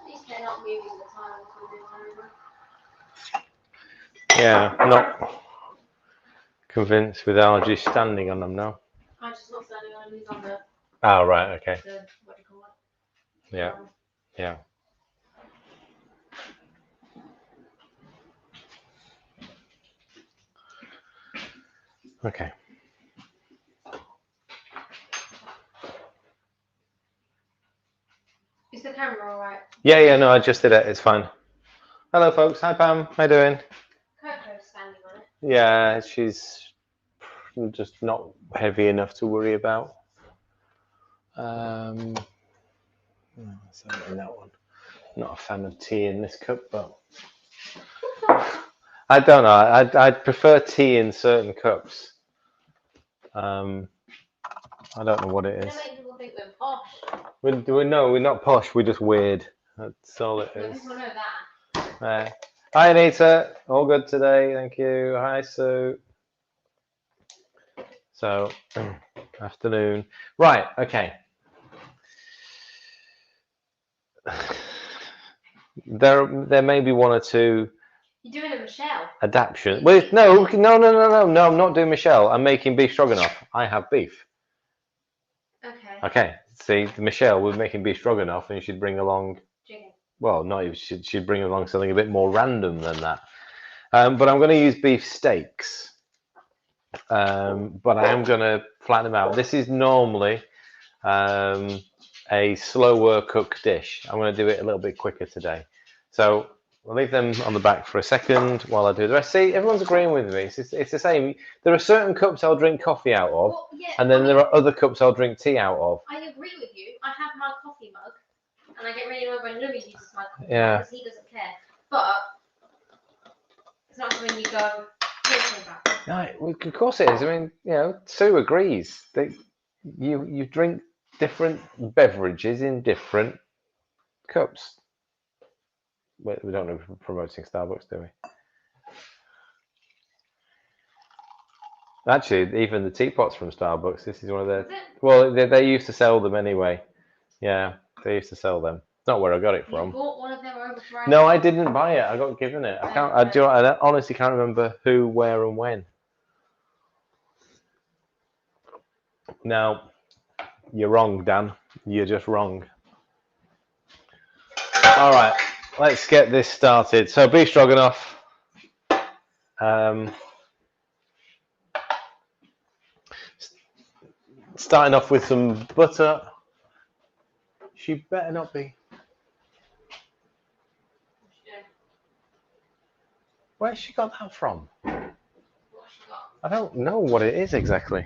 least they're not moving the tiles over. Yeah, I'm not convinced with allergies standing on them now. I'm just not standing on them, he's on the, Oh, right, okay. what do you call it? Yeah, yeah. Okay. Is the camera alright? Yeah, no, I just did it. It's fine. Hello, folks. Hi, Pam. How you doing? Coco's standing on it. Yeah, she's just not heavy enough to worry about. So in that one. Not a fan of tea in this cup, but I don't know. I'd prefer tea in certain cups. I don't know what it is. Don't make people think we're posh. We're not posh. We're just weird. That's all it But is. people know that. Hi, Anita. All good today. Thank you. Hi, Sue. So, afternoon. Right. Okay. There may be one or two. You're doing a Michelle. Adaptation. Wait, no. I'm not doing Michelle. I'm making beef stroganoff. I have beef. Okay. See, Michelle, we're making beef stroganoff, and you should bring along. Chicken. Well, no, you should bring along something a bit more random than that. But I'm going to use beef steaks. But I am going to flatten them out. This is normally a slower cook dish. I'm going to do it a little bit quicker today. So I'll leave them on the back for a second while I do the rest. See, everyone's agreeing with me. It's the same. There are certain cups I'll drink coffee out of, Well, yeah, and then there are other cups I'll drink tea out of. I agree with you. I have my coffee mug, and I get really annoyed when Louis uses my coffee Yeah. mug because he doesn't care. But it's not when you go, talking about. No, of course it is. I mean, Sue agrees that you drink different beverages in different cups. We don't know if we're promoting Starbucks, do we? Actually, even the teapots from Starbucks. This is one of their. Well, they used to sell them anyway. Yeah, they used to sell them. Not where I got it from. You bought one of them over for No, I didn't buy it. I got given it. I honestly can't remember who, where, and when. Now, you're wrong, Dan. You're just wrong. All right, let's get this started. So, beef stroganoff. Starting off with some butter. She better not be. Where's she got that from? I don't know what it is exactly.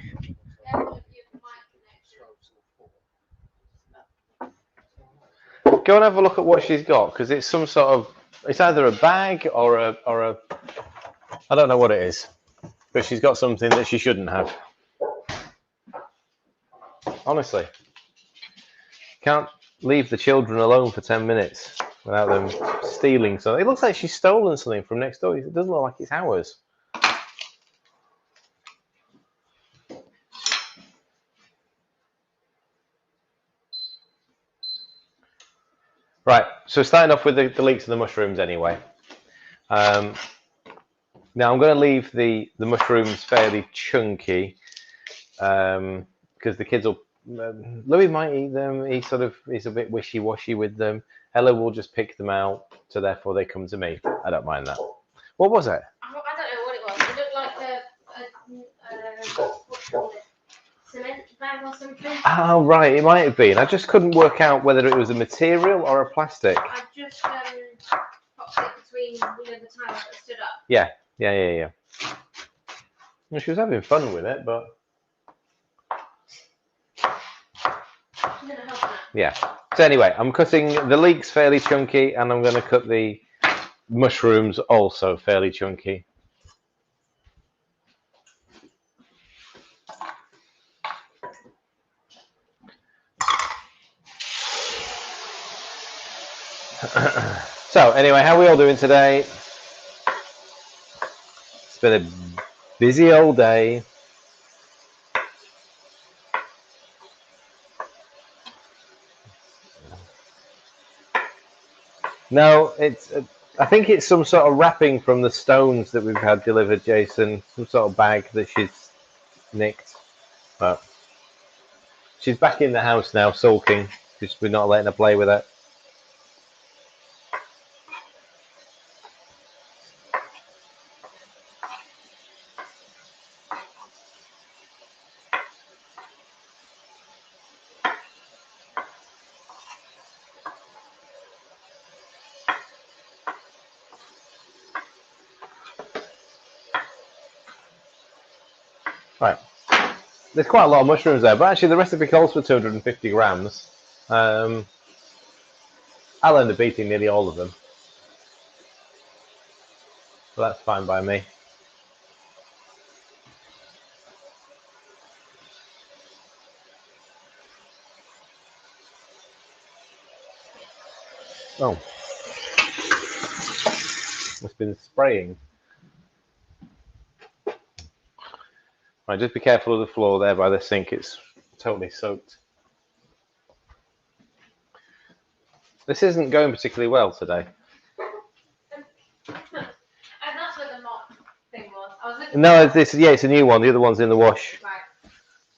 Go and have a look at what she's got, because it's some sort of. It's either a bag or a. I don't know what it is, but she's got something that she shouldn't have. Honestly, can't leave the children alone for 10 minutes without them stealing something. It looks like she's stolen something from next door. It doesn't look like it's ours. Right, so starting off with the leeks and the mushrooms anyway. Now I'm going to leave the mushrooms fairly chunky because the kids will. Louis might eat them. He's a bit wishy-washy with them. Ella will just pick them out, so therefore they come to me. I don't mind that. What was it? I don't know what it was. It looked like what do you call it? Cement bag or something. Oh, right, it might have been. I just couldn't work out whether it was a material or a plastic. I just popped it between the tiles that stood up. Yeah. Well, she was having fun with it, but. Yeah. So anyway, I'm cutting the leeks fairly chunky, and I'm going to cut the mushrooms also fairly chunky. So anyway, how are we all doing today? It's been a busy old day. No, it's. I think it's some sort of wrapping from the stones that we've had delivered, Jason. Some sort of bag that she's nicked. But she's back in the house now, sulking because we're not letting her play with it. Right. There's quite a lot of mushrooms there, but actually the recipe calls for 250 grams. I'll end up eating nearly all of them. So that's fine by me. Oh. It's been spraying. Right, just be careful of the floor there by the sink. It's totally soaked. This isn't going particularly well today. And that's where the mop thing was. I was looking No, this it's a new one. The other one's in the wash. Right.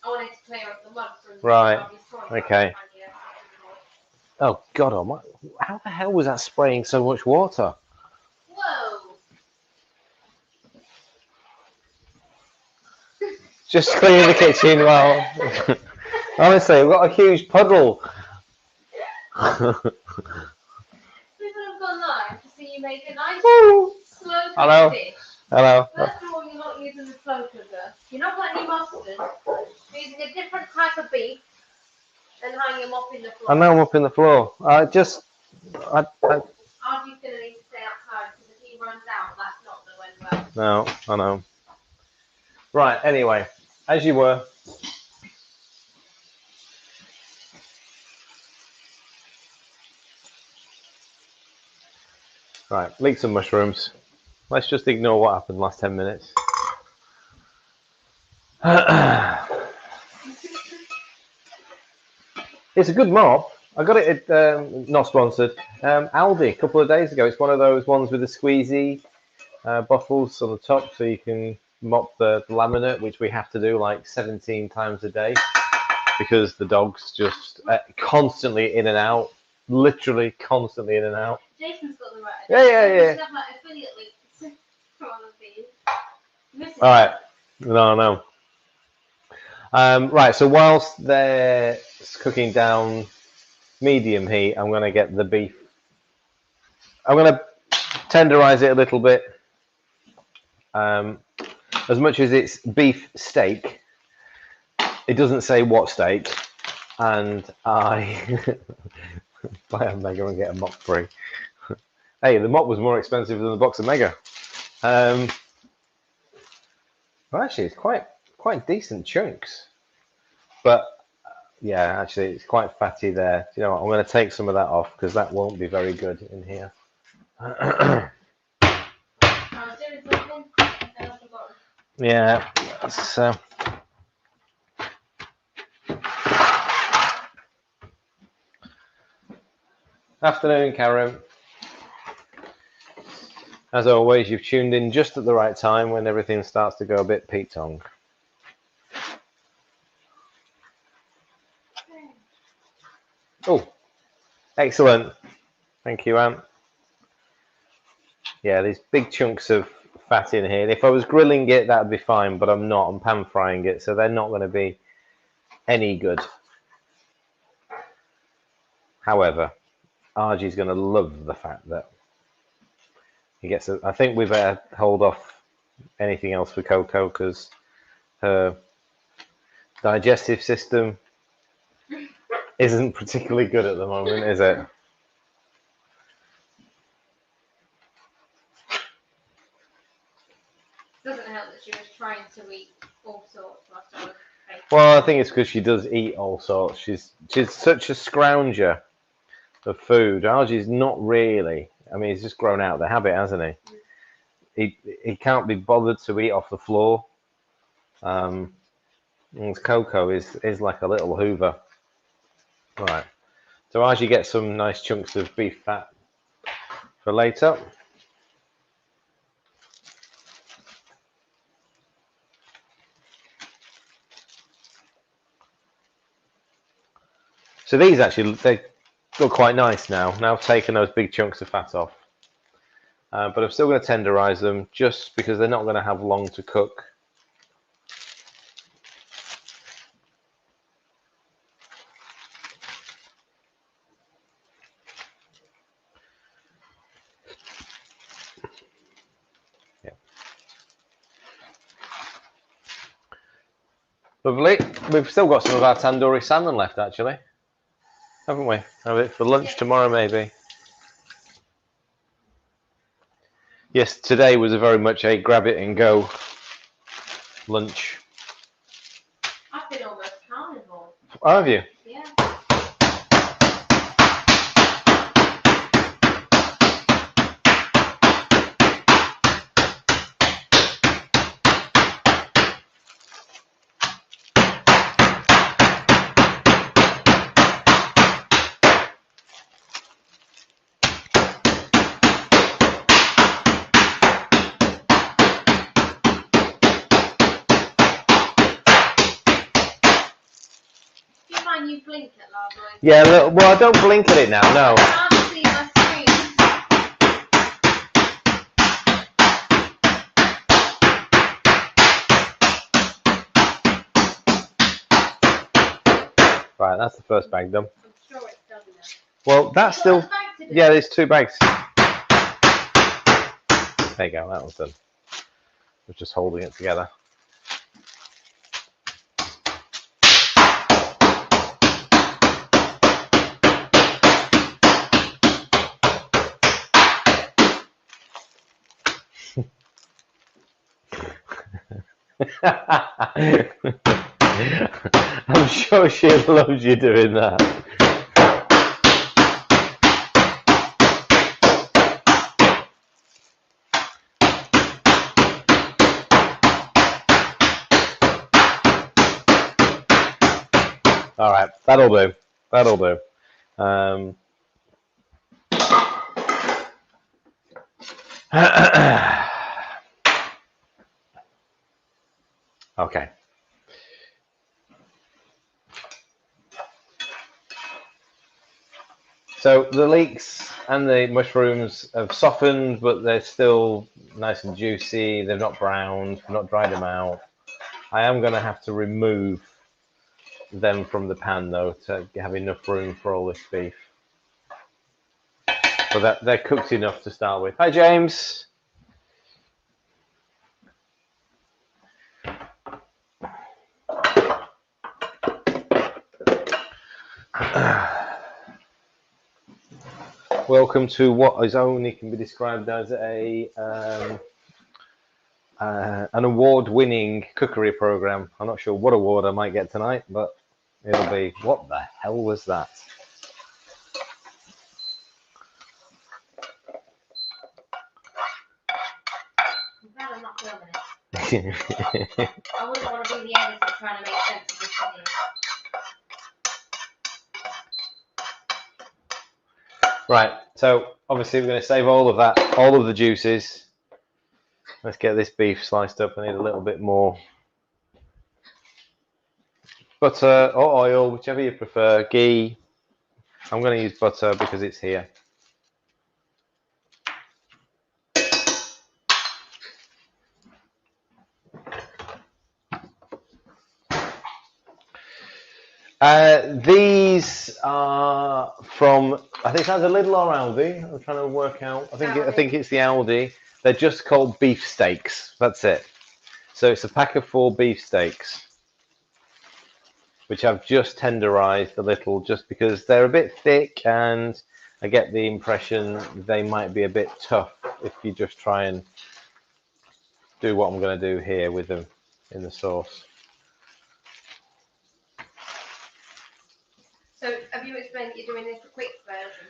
I wanted to clear up the mud from Right. toilet. Okay. Oh God, how the hell was that spraying so much water? Whoa! Just cleaning the kitchen while. Honestly, we've got a huge puddle. People have gone live to see you make a nice slow Hello. dish. Hello. First of all, you're not using the slow cooker. You're not putting any mustard. You're using a different type of beef and how you're mopping the floor. I know I'm up in the floor. Archie's going to need to stay outside because if he runs out, that's not going to end well. No, I know. Right, anyway, as you were. Right, leek some mushrooms. Let's just ignore what happened last 10 minutes. It's a good mop. I got it at, not sponsored, Aldi a couple of days ago. It's one of those ones with the squeezy bottles on the top so you can mop the laminate, which we have to do like 17 times a day because the dog's just constantly in and out, literally constantly in and out. Jason's got the right Yeah. We should have like affiliate links for all of these. All right. No. Right, so whilst they're cooking down medium heat, I'm going to get the beef. I'm going to tenderize it a little bit. As much as it's beef steak, it doesn't say what steak. And I buy a Mega and get a mop free. Hey, the mop was more expensive than the box of Mega. Well, actually, it's quite decent chunks. But yeah, actually, it's quite fatty there. You know what? I'm going to take some of that off because that won't be very good in here. Yeah, that's, afternoon, Karen. As always, you've tuned in just at the right time when everything starts to go a bit Pete-tong. Oh, excellent. Thank you, Anne. Yeah, there's big chunks of fat in here. And if I was grilling it, that'd be fine, but I'm not. I'm pan frying it, so they're not going to be any good. However, Argie's going to love the fact that he gets I think we better hold off anything else for Coco because her digestive system isn't particularly good at the moment, is it? Doesn't help that she was trying to eat all sorts whilst I was baking. Well, I think it's because she does eat all sorts. She's such a scrounger of food. Argie's not really. I mean, he's just grown out of the habit, hasn't he? He can't be bothered to eat off the floor. And Coco is like a little Hoover. Right. So Argie gets some nice chunks of beef fat for later. So these actually, they look quite nice now. Now I've taken those big chunks of fat off. But I'm still going to tenderize them just because they're not going to have long to cook. Yeah. Lovely. We've still got some of our tandoori salmon left, actually, haven't we? Have it for lunch tomorrow, maybe. Yes, today was very much a grab it and go lunch. I've been almost carnivore. Oh, have you? Yeah. You blink at last night. Yeah, look, well, I don't blink at it now, no. I can't see my screen. Right, that's the first bag done. I'm sure it's done now. Well, that's still... Yeah, there's 2 bags. There you go, that one's done. We're just holding it together. I'm sure she loves you doing that. All right, that'll do. That'll do. Okay. So the leeks and the mushrooms have softened, but they're still nice and juicy. They're not browned. I've not dried them out. I am going to have to remove them from the pan, though, to have enough room for all this beef. But they're cooked enough to start with. Hi, James. Welcome to what is only can be described as an award-winning cookery program. I'm not sure what award I might get tonight, but it'll be. What the hell was that? I'm glad I'm not filming it. I wouldn't want to be the editor trying to make sense of this video. Right, so obviously we're going to save all of that, all of the juices. Let's get this beef sliced up. I need a little bit more butter or oil, whichever you prefer. Ghee. I'm going to use butter because it's here. These are from, I think that's a Lidl or Aldi. I'm trying to work out. I think it's the Aldi. They're just called beef steaks. That's it. So it's a pack of 4 beef steaks, which I've just tenderized a little, just because they're a bit thick, and I get the impression they might be a bit tough if you just try and do what I'm going to do here with them in the sauce. So, have you explained that you're doing this a quick version?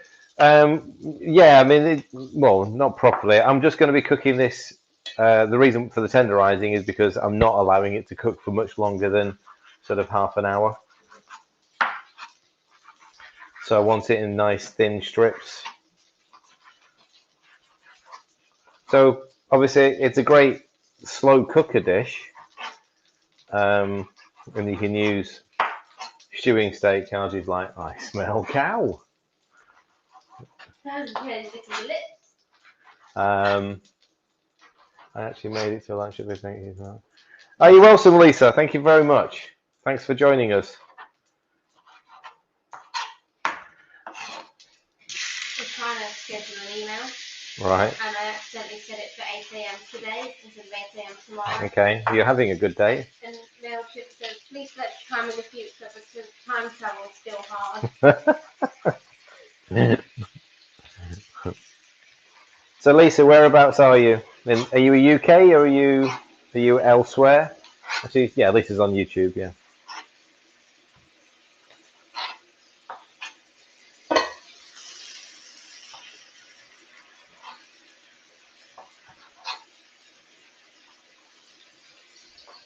Yeah, I mean, well, not properly. I'm just going to be cooking this. The reason for the tenderizing is because I'm not allowing it to cook for much longer than sort of half an hour. So I want it in nice thin strips. So obviously it's a great slow cooker dish, and you can use stewing steak. Argie's like, I smell cow. I actually made it to lunch. Thank you. Oh, you're welcome, Lisa. Thank you very much. Thanks for joining us. I'm trying to schedule an email. Right. And I accidentally set it for 8 a.m. today instead of 8 a.m. tomorrow. Okay, you're having a good day. And MailChimp says, please select time in the future because time travel is still hard. So Lisa, whereabouts are you? Are you a UK or are you elsewhere? Actually, yeah, Lisa's on YouTube. Yeah.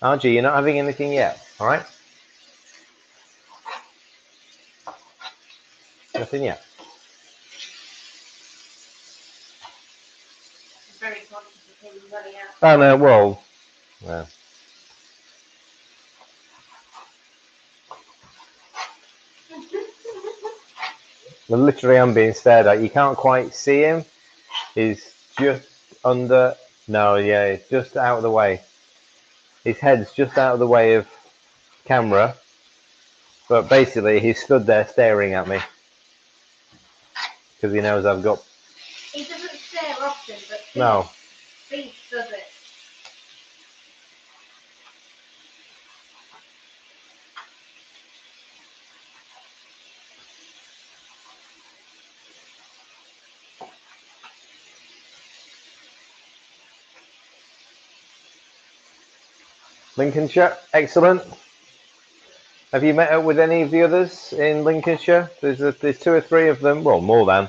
Archie, you're not having anything yet, all right? Nothing yet. Very conscious of him running out. Oh no, well, yeah. Well, literally, I'm being stared at. You can't quite see him. He's just under. No, yeah, it's just out of the way. His head's just out of the way of camera, but basically, he stood there staring at me because he knows I've got. He doesn't stare often, but No. Beast does it. Lincolnshire, excellent. Have you met up with any of the others in Lincolnshire? There's 2 or 3 of them. Well, more than.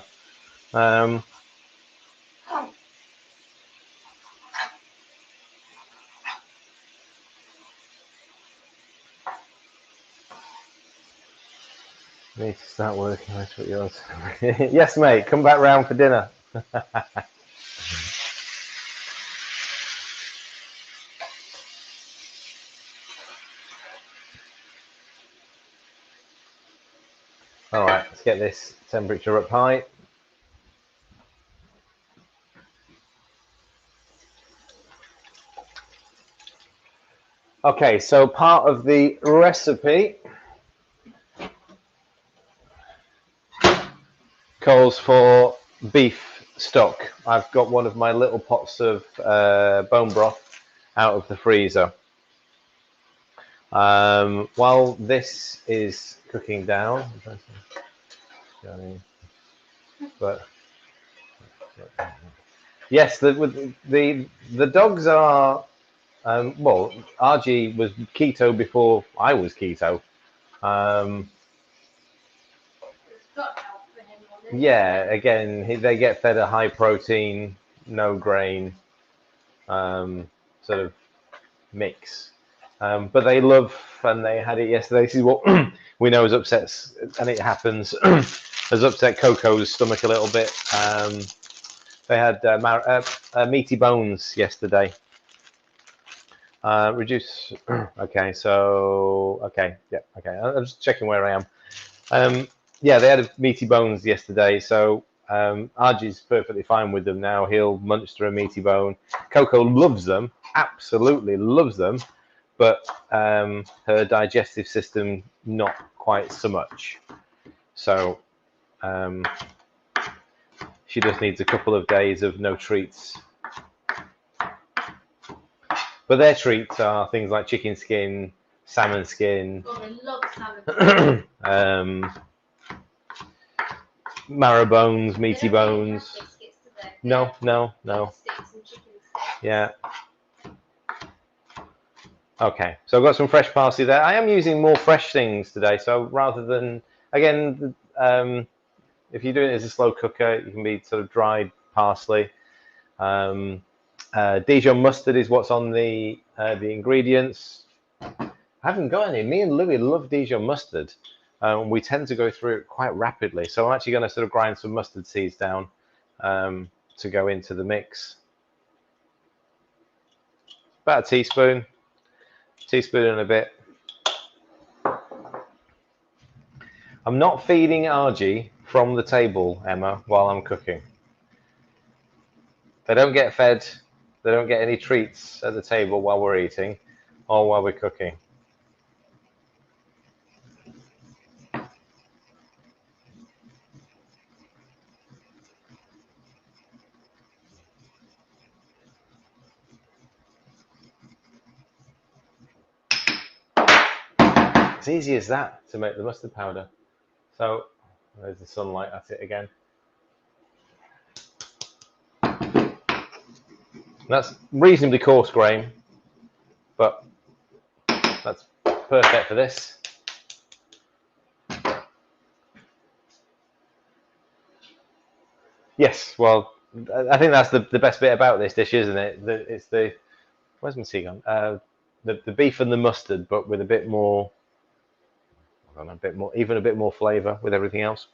Need to start working. That's what yours. Yes, mate. Come back round for dinner. All right, let's get this temperature up high. Okay, so part of the recipe calls for beef stock. I've got one of my little pots of bone broth out of the freezer. While this is cooking down, but yes, the dogs are. Well, RG was keto before I was keto. Yeah, again, they get fed a high protein, no grain sort of mix. But they love, and they had it yesterday. This is what we know has upset, and it happens, has upset Coco's stomach a little bit. They had meaty bones yesterday. Reduce. Okay, so okay, yeah, okay. I'm just checking where I am. Yeah, they had meaty bones yesterday, so Argie's perfectly fine with them now. He'll munch through a meaty bone. Coco loves them, absolutely loves them, but her digestive system not quite so much. So she just needs a couple of days of no treats. But their treats are things like chicken skin, salmon skin. Oh, they love salmon. Marrow bones, meaty bones. No. Yeah. Okay, so I've got some fresh parsley there. I am using more fresh things today, so rather than, again, if you're doing it as a slow cooker, you can be sort of dried parsley. Dijon mustard is what's on the ingredients. I haven't got any. Me and Louis love Dijon mustard. We tend to go through it quite rapidly. So I'm actually going to sort of grind some mustard seeds down to go into the mix. about a teaspoon and a bit. I'm not feeding Argy from the table, Emma, while I'm cooking. They don't get fed, they don't get any treats at the table while we're eating or while we're cooking. It's easy as that to make the mustard powder. So there's the sunlight at it again. That's reasonably coarse grain, but that's perfect for this. Yes, well, I think that's the best bit about this dish, isn't it? It's the, where's my sea gone? The beef and the mustard, but with a bit more, I don't know, a bit more, even a bit more flavour with everything else.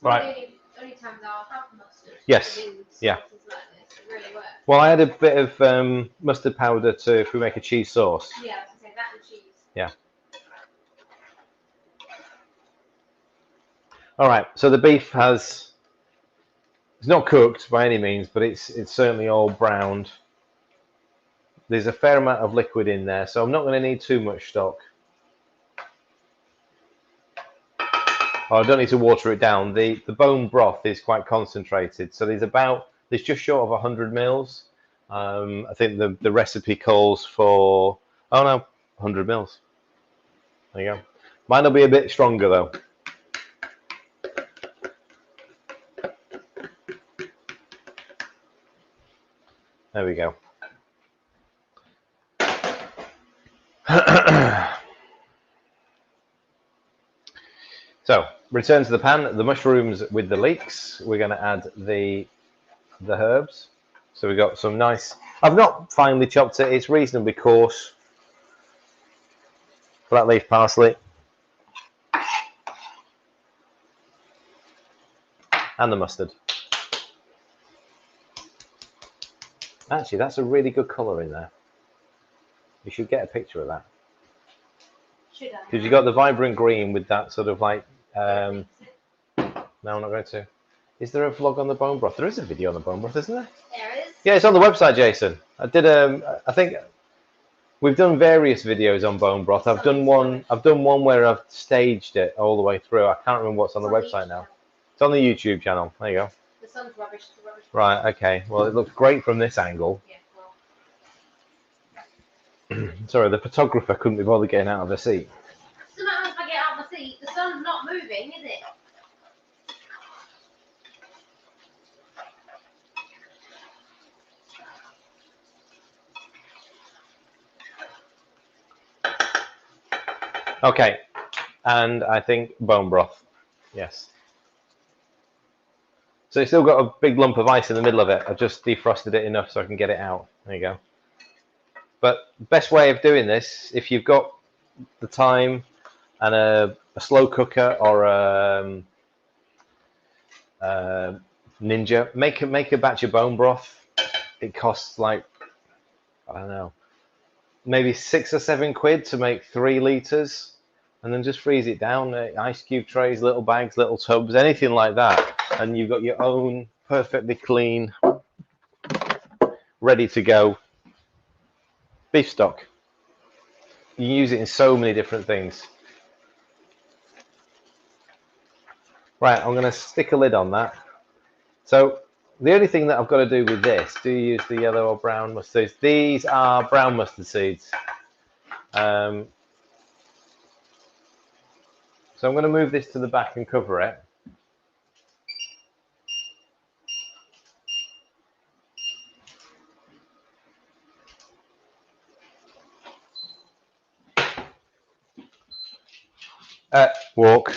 Right. Only times I'll have mustard. Yes. Yeah. Like this. It really works. Well, I had a bit of mustard powder to if we make a cheese sauce. Yeah, I was gonna say that and cheese. Yeah. All right. So the beef it's not cooked by any means, but it's certainly all browned. There's a fair amount of liquid in there, so I'm not going to need too much stock. Oh, I don't need to water it down. The bone broth is quite concentrated, so there's just short of 100 mils. I think the recipe calls for 100 mils. There you go. Mine will be a bit stronger though. There we go. So, return to the pan. The mushrooms with the leeks. We're going to add the herbs. So we've got some nice. I've not finely chopped it. It's reasonably coarse. Flat leaf parsley. And the mustard. Actually, that's a really good colour in there. You should get a picture of that. Should I? Because you got the vibrant green with that sort of like. No, I'm not going to. Is there a vlog on the bone broth? There is a video on the bone broth, isn't there? There is. Yeah, it's on the website, Jason. I did. I think we've done various videos on bone broth. I've done one where I've staged it all the way through. I can't remember what's on the website now. It's on the YouTube channel. There you go. The sun's rubbish. Right. Okay. Well, it looks great from this angle. Yeah. Well. Sorry, the photographer couldn't be bothered getting out of her seat. Sometimes if I get out of my seat, the sun's not moving, is it? Okay, and I think bone broth. Yes. So it's still got a big lump of ice in the middle of it. I've just defrosted it enough so I can get it out. There you go. But best way of doing this, if you've got the time and a slow cooker or a Ninja, make a batch of bone broth. It costs like, I don't know, maybe 6 or 7 quid to make 3 litres. And then just freeze it down, ice cube trays, little bags, little tubs, anything like that. And you've got your own perfectly clean, ready to go beef stock. You use it in so many different things. Right, I'm going to stick a lid on that. So the only thing that I've got to do with this, do you use the yellow or brown mustard seeds? These are brown mustard seeds. So I'm going to move this to the back and cover it. Walk.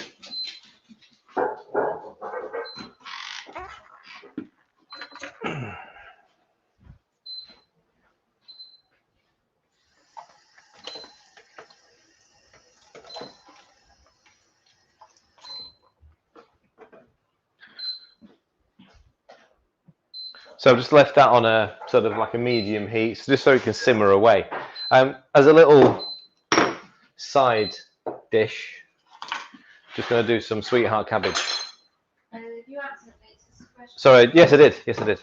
So I've just left that on a sort of like a medium heat, just so it can simmer away. As a little side dish, just going to do some sweetheart cabbage. You answered this question. Sorry, yes I did. Yes I did.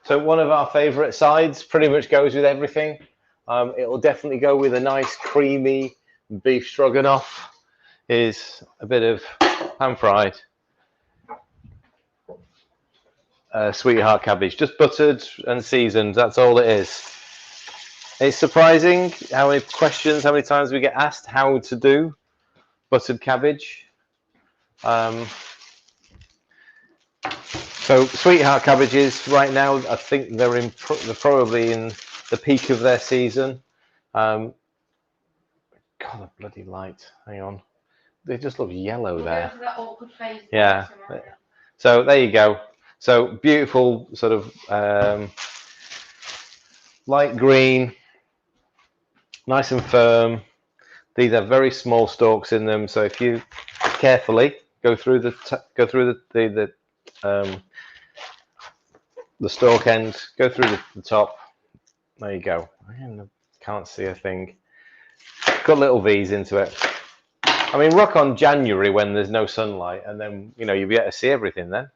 So one of our favourite sides pretty much goes with everything. It will definitely go with a nice creamy beef stroganoff. Is a bit of pan fried sweetheart cabbage, just buttered and seasoned. That's all it is. It's surprising how many questions, how many times we get asked how to do buttered cabbage. So sweetheart cabbages right now, I think they're probably in the peak of their season. God, the bloody light. Hang on. They just look yellow there. Yeah. So there you go. So beautiful sort of light green, nice and firm. These have very small stalks in them. So if you carefully go through the stalk end, go through the top. There you go. I can't see a thing. Got little V's into it. I mean, rock on January when there's no sunlight, and then you'll be able to see everything then.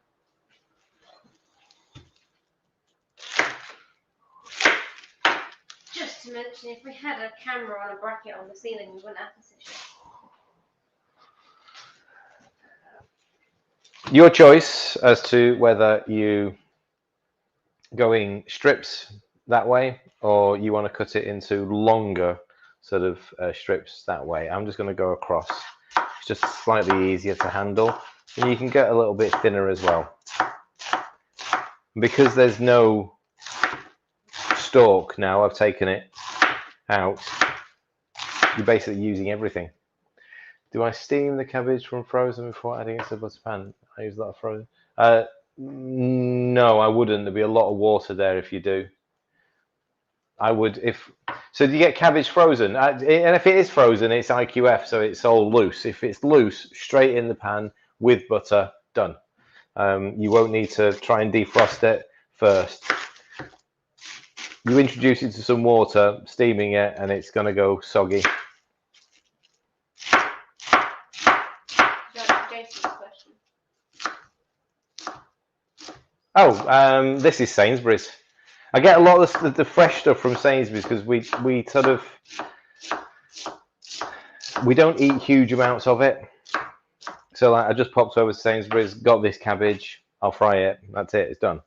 Just to mention, if we had a camera on a bracket on the ceiling, we wouldn't have this issue. Your choice as to whether you going strips that way or you want to cut it into longer sort of strips that way. I'm just going to go across. It's just slightly easier to handle, and you can get a little bit thinner as well. Because there's no stalk now, I've taken it out. You're basically using everything. Do I steam the cabbage from frozen before adding it to the butter pan? I use a lot of frozen. No, I wouldn't. There'd be a lot of water there if you do. I would so. Do you get cabbage frozen? And if it is frozen, it's IQF, so it's all loose. If it's loose, straight in the pan with butter, done. You won't need to try and defrost it first. You introduce it to some water, steaming it, and it's going to go soggy. Oh, this is Sainsbury's. I get a lot of the fresh stuff from Sainsbury's because we sort of we don't eat huge amounts of it. So like, I just popped over to Sainsbury's, got this cabbage. I'll fry it. That's it. It's done.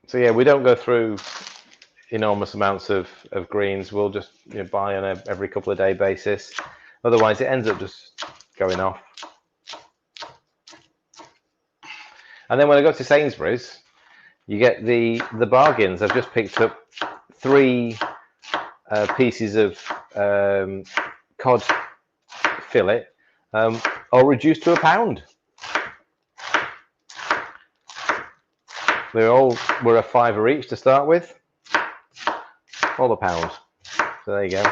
So yeah, we don't go through enormous amounts of greens. We'll just buy on every couple of day basis. Otherwise, it ends up just going off. And then when I go to Sainsbury's, you get the bargains. I've just picked up 3 pieces of cod fillet, all reduced to £1. They all were a £5 each to start with, all £1. So there you go.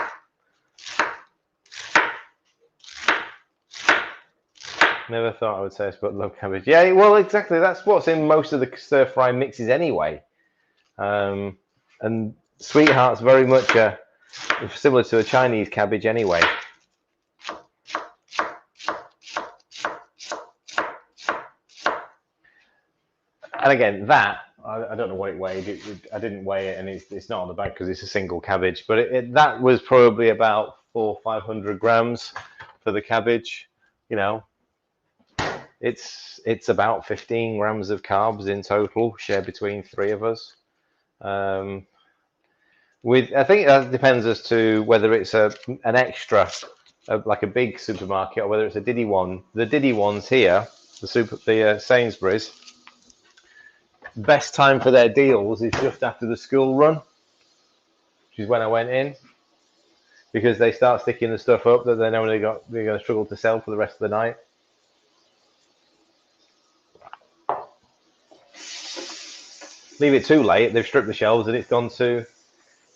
Never thought I would say this, but love cabbage. Yeah, well, exactly. That's what's in most of the stir-fry mixes anyway. And sweetheart's very much similar to a Chinese cabbage anyway. And again, that, I don't know what it weighed. I didn't weigh it, and it's not on the bag because it's a single cabbage. But that was probably about 400 or 500 grams for the cabbage. It's about 15 grams of carbs in total, shared between 3 of us. I think that depends as to whether it's an extra, like a big supermarket, or whether it's a Diddy one. The Diddy ones here, the Sainsbury's, best time for their deals is just after the school run, which is when I went in, because they start sticking the stuff up that they know they're going to struggle to sell for the rest of the night. Leave it too late, they've stripped the shelves and it's gone to,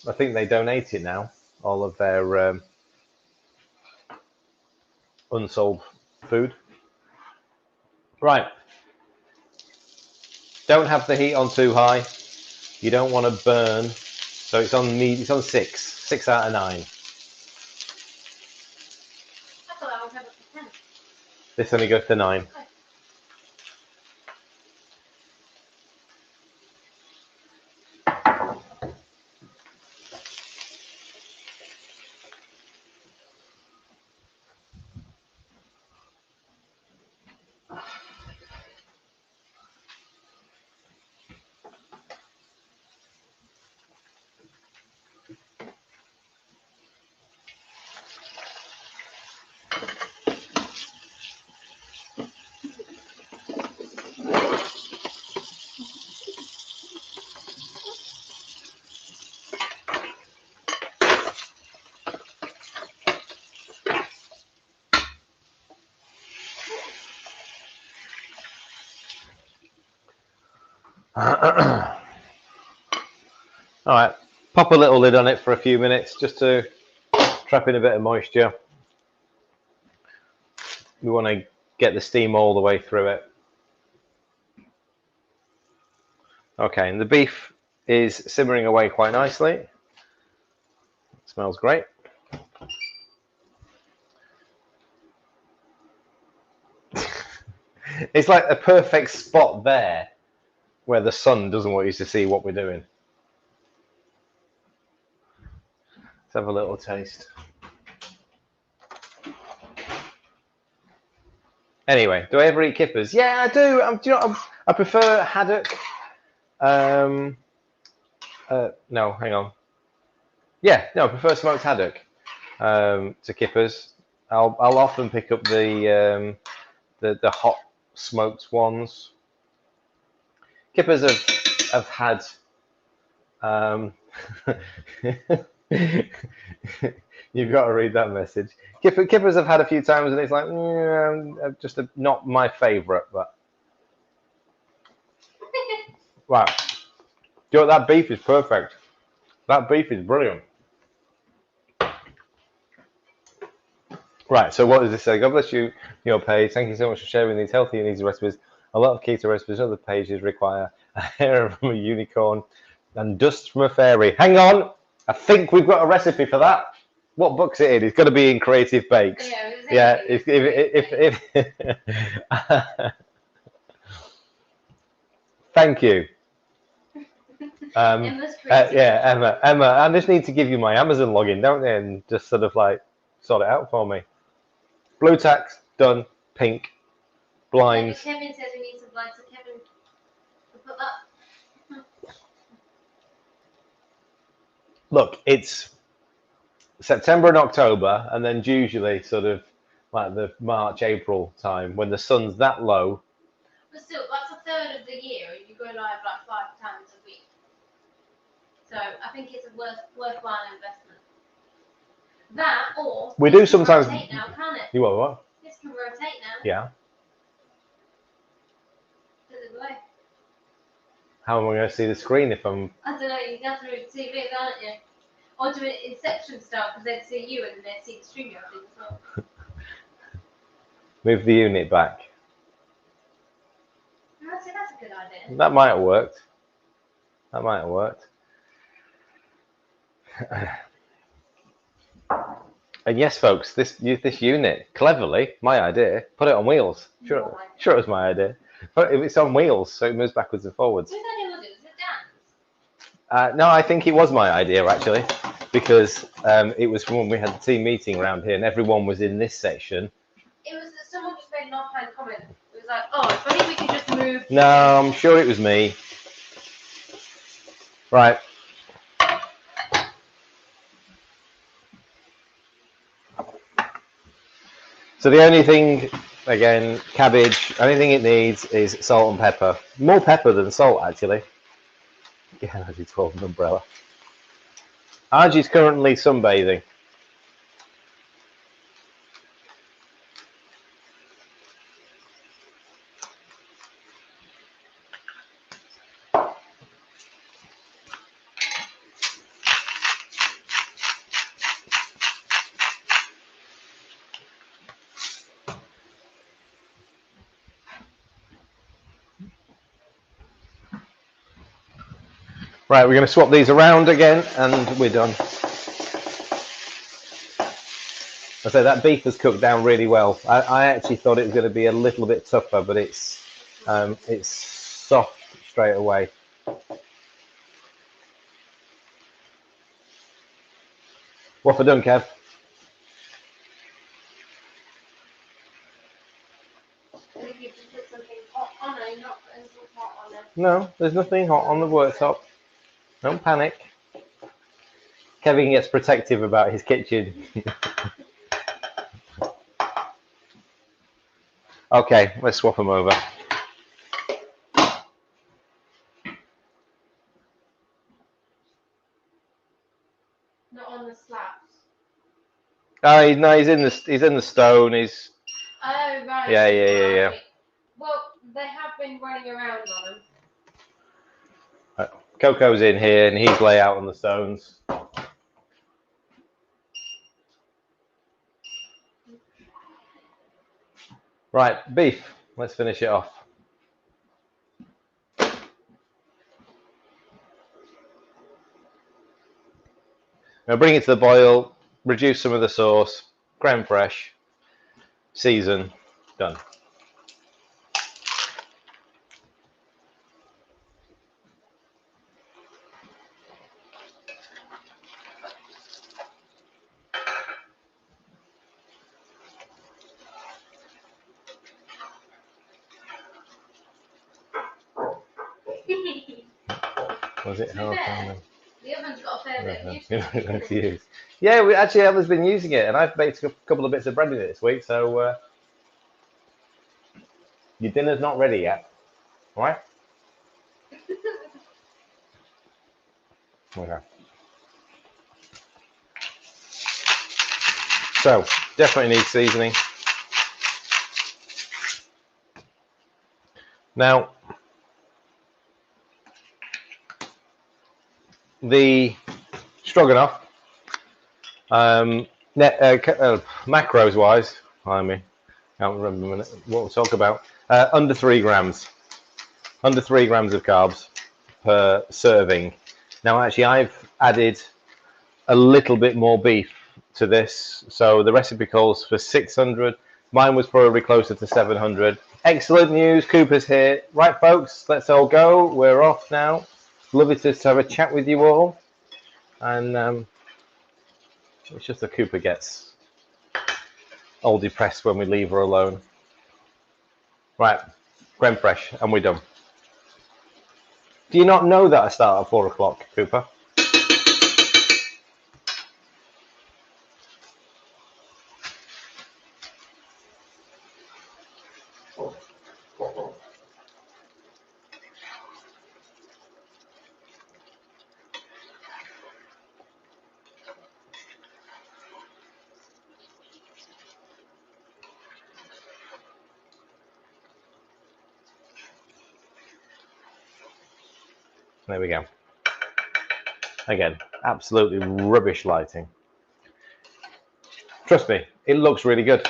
I think they donate it now, all of their unsold food. Right. Don't have the heat on too high. You don't want to burn. So it's on 6 out of 9. I thought I would have it for 10. This only goes to 9. All right, pop a little lid on it for a few minutes just to trap in a bit of moisture. We want to get the steam all the way through it. Okay, and the beef is simmering away quite nicely. It smells great. It's like a perfect spot there where the sun doesn't want you to see what we're doing. Let's have a little taste. Anyway, do I ever eat kippers? Yeah, I do. Do you know, I prefer haddock. No, hang on. Yeah, no, I prefer smoked haddock to kippers. I'll often pick up the hot smoked ones. Kippers have had. You've got to read that message. Kippers have had a few times, and it's like just not my favourite. But wow, you know what, that beef is perfect. That beef is brilliant. Right. So what does this say? God bless you, your page. Thank you so much for sharing these healthy and easy recipes. A lot of keto recipes on other pages require a hair from a unicorn and dust from a fairy. Hang on, I think we've got a recipe for that. What book's it in? It's got to be in Creative Bakes. Yeah. If thank you. Emma. I just need to give you my Amazon login, don't they? And just sort of like sort it out for me. Blue tacks done. Pink blinds. Kevin says we need some blinds, so Kevin, put that. Look, it's September and October, and then usually sort of like the March, April time when the sun's that low. But still, that's a third of the year, and you go live like 5 times a week. So I think it's a worthwhile investment. That or we do sometimes. Rotate now, can it? You what? This can rotate now. Yeah. How am I going to see the screen if I'm? I don't know. You have to move the TV, can't you? Or do it Inception style because they'd see you and then they'd see the stream thing as well. Move the unit back. That's a good idea. That might have worked. And yes, folks, this unit, cleverly, my idea, put it on wheels. Sure it was my idea. But it's on wheels, so it moves backwards and forwards. Whose idea was it? Was it Dan's? No, I think it was my idea, actually, because it was when we had the team meeting around here and everyone was in this section. It was someone just made an offhand comment. It was like, oh, if only we could just move. No, I'm sure it was me. Right. So the only thing, again, cabbage, anything it needs is salt and pepper. More pepper than salt, actually. Yeah, I did 12 an umbrella. Argie's currently sunbathing. Right, we're going to swap these around again, and we're done. I say that beef has cooked down really well. I actually thought it was going to be a little bit tougher, but it's soft straight away. What for done, Kev? No, there's nothing hot on the worktop. Don't panic. Kevin gets protective about his kitchen. Okay, let's swap them over. Not on the slabs. Oh, no, he's in the stone. He's. Oh right. Yeah. Well, they have been running around on them. Coco's in here, and he's lay out on the stones. Right, beef. Let's finish it off. Now bring it to the boil, reduce some of the sauce, creme fraiche, season, done. Was it half on? The oven's got a fair bit of use. Yeah, we actually Emma's been using it, and I've baked a couple of bits of bread in it this week. So your dinner's not ready yet, all right? Okay. So definitely needs seasoning. Now the stroganoff, macros wise, I can't remember a minute what we'll talk about. Under 3 grams, under 3 grams of carbs per serving. Now, actually, I've added a little bit more beef to this, so the recipe calls for 600. Mine was probably closer to 700. Excellent news, Cooper's here. Right, folks, let's all go. We're off now. Lovely to have a chat with you all, and it's just that Cooper gets all depressed when we leave her alone. Right, creme fraiche, and we're done. Do you not know that I start at 4 o'clock, Cooper? There we go. Again, absolutely rubbish lighting. Trust me, it looks really good.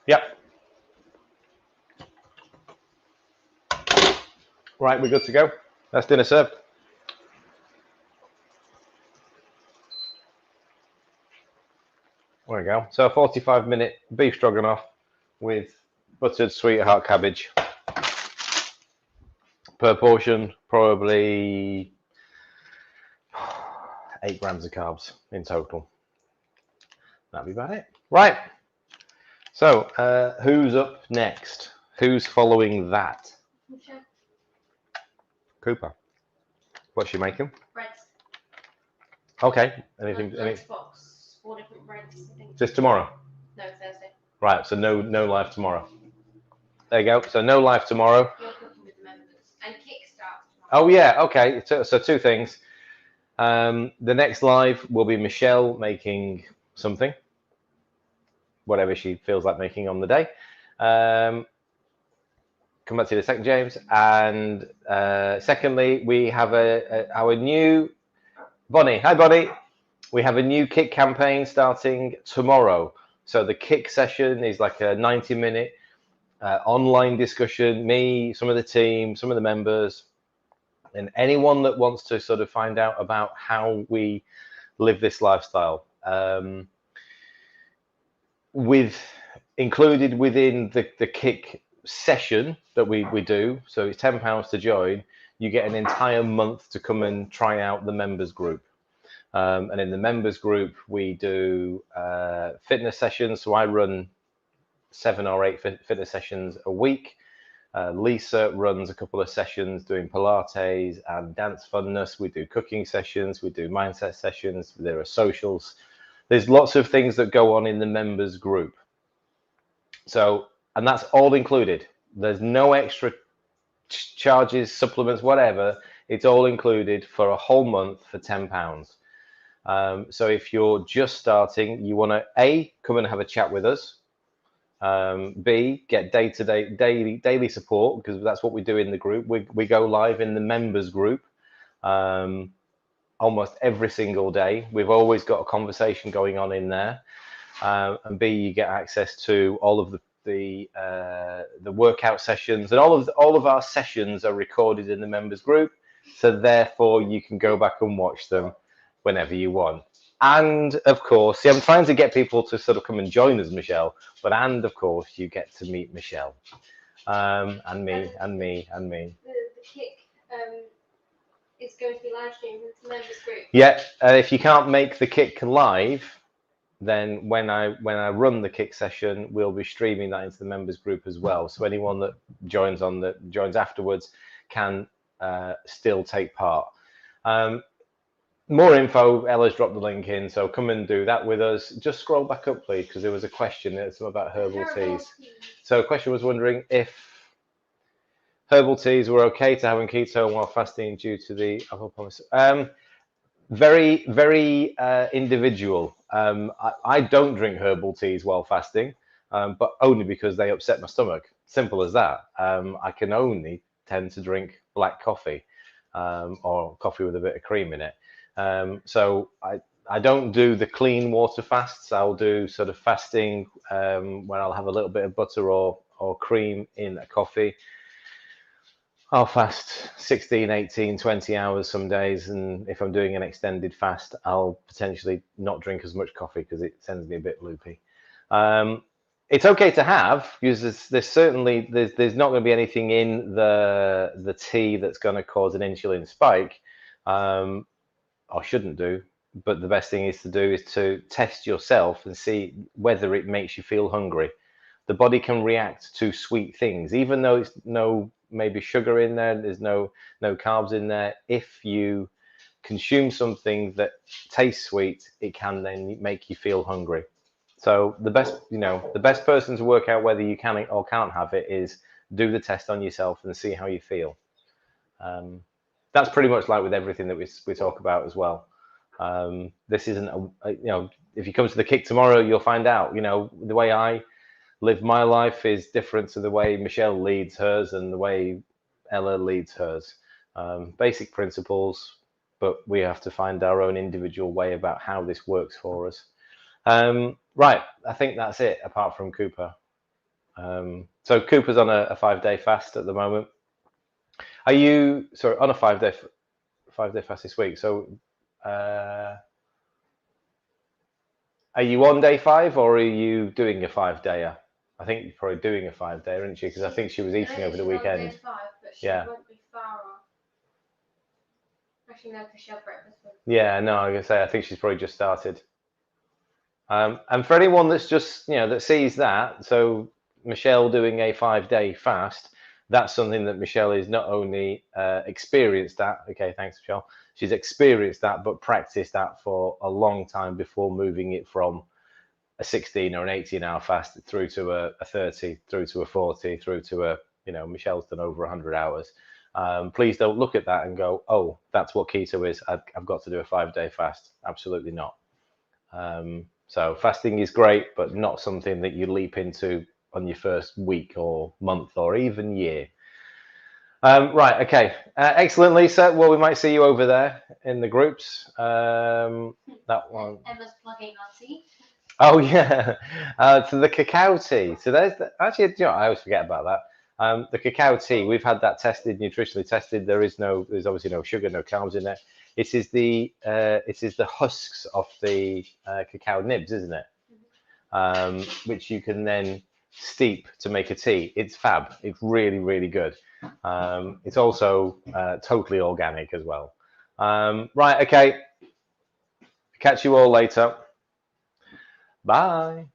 Yep. Right, we're good to go. That's dinner served. There we go. So a 45-minute beef stroganoff with buttered sweetheart cabbage. Per portion, probably 8 grams of carbs in total. That'd be about it. Right. So who's up next? Who's following that? Michelle. Cooper. What's she making? Breads. Okay. Anything? Box. 4 different breads, I think. Just tomorrow? No, Thursday. Right. So no live tomorrow. There you go. So no live tomorrow. You're cooking with the members and Kickstart tomorrow. Oh yeah. Okay. So 2 things. The next live will be Michelle making something, whatever she feels like making on the day. come back to you in a second, James. And secondly, we have our new Bonnie. Hi, Bonnie. We have a new kick campaign starting tomorrow. So the kick session is like a 90-minute online discussion. Me, some of the team, some of the members, and anyone that wants to sort of find out about how we live this lifestyle. Included within the kick session that we do, so it's £10 to join, you get an entire month to come and try out the members group. And in the members group, we do fitness sessions. So I run 7 or 8 fitness sessions a week. Lisa runs a couple of sessions doing Pilates and dance funness. We do cooking sessions. We do mindset sessions. There are socials. There's lots of things that go on in the members group. So, and that's all included. There's no extra charges, supplements, whatever. It's all included for a whole month for £10. So if you're just starting, you want to A, come and have a chat with us. B, get daily support, because that's what we do in the group. We go live in the members group almost every single day. We've always got a conversation going on in there. And B, you get access to all of the workout sessions, and all of our sessions are recorded in the members group. So therefore, you can go back and watch them whenever you want. And of course, see, I'm trying to get people to sort of come and join us, Michelle. But and of course, you get to meet Michelle, and me. The kick is going to be live streamed into the members group. Yeah, if you can't make the kick live, then when I run the kick session, we'll be streaming that into the members group as well. So anyone that joins afterwards can still take part. More info, Ella's dropped the link in, so come and do that with us. Just scroll back up, please, because there was a question about herbal teas. So a question was wondering if herbal teas were okay to have in keto while fasting due to the alcohol policy. Very, very individual. I don't drink herbal teas while fasting, but only because they upset my stomach. Simple as that. I can only tend to drink black coffee or coffee with a bit of cream in it. So I don't do the clean water fasts. I'll do sort of fasting where I'll have a little bit of butter or cream in a coffee. I'll fast 16, 18, 20 hours some days, and if I'm doing an extended fast, I'll potentially not drink as much coffee because it sends me a bit loopy. It's okay to have, because there's not going to be anything in the tea that's going to cause an insulin spike, or shouldn't do. But the best thing is to test yourself and see whether it makes you feel hungry. The body can react to sweet things, even though it's no maybe sugar in there, there's no carbs in there. If you consume something that tastes sweet, it can then make you feel hungry. So the best person to work out whether you can or can't have it is do the test on yourself and see how you feel. That's pretty much like with everything that we talk about as well. This isn't if you come to the kick tomorrow, you'll find out. The way I live my life is different to the way Michelle leads hers and the way Ella leads hers. Basic principles, but we have to find our own individual way about how this works for us. Right, I think that's it, apart from Cooper. So Cooper's on a 5-day fast at the moment. Are you on a 5-day fast this week? So are you on day 5 or are you doing a 5-dayer? I think you're probably doing a 5-dayer, aren't you? Because I think she was eating over the weekend. Day 5, but she won't be far off. Actually, no, because she had breakfast. Yeah, no, I'm gonna say I think she's probably just started. And for anyone that's just that sees that, so Michelle doing a 5-day fast, that's something that Michelle is not only experienced at. Okay, thanks, Michelle. She's experienced that, but practiced that for a long time before moving it from a 16 or an 18-hour fast through to a 30, through to a 40, through to Michelle's done over 100 hours. Please don't look at that and go, oh, that's what keto is. I've got to do a 5-day fast. Absolutely not. So fasting is great, but not something that you leap into on your first week or month or even year. Right, okay. Excellent, Lisa. Well, we might see you over there in the groups. That one. Emma's plugging our tea. Oh, yeah. To the cacao tea. So there's actually, I always forget about that. The cacao tea, we've had that tested, nutritionally tested. There's obviously no sugar, no carbs in it. It is the husks of the cacao nibs, isn't it? Which you can then steep to make a tea. It's fab. It's really, really good. It's also totally organic as well. Right, okay. Catch you all later. Bye.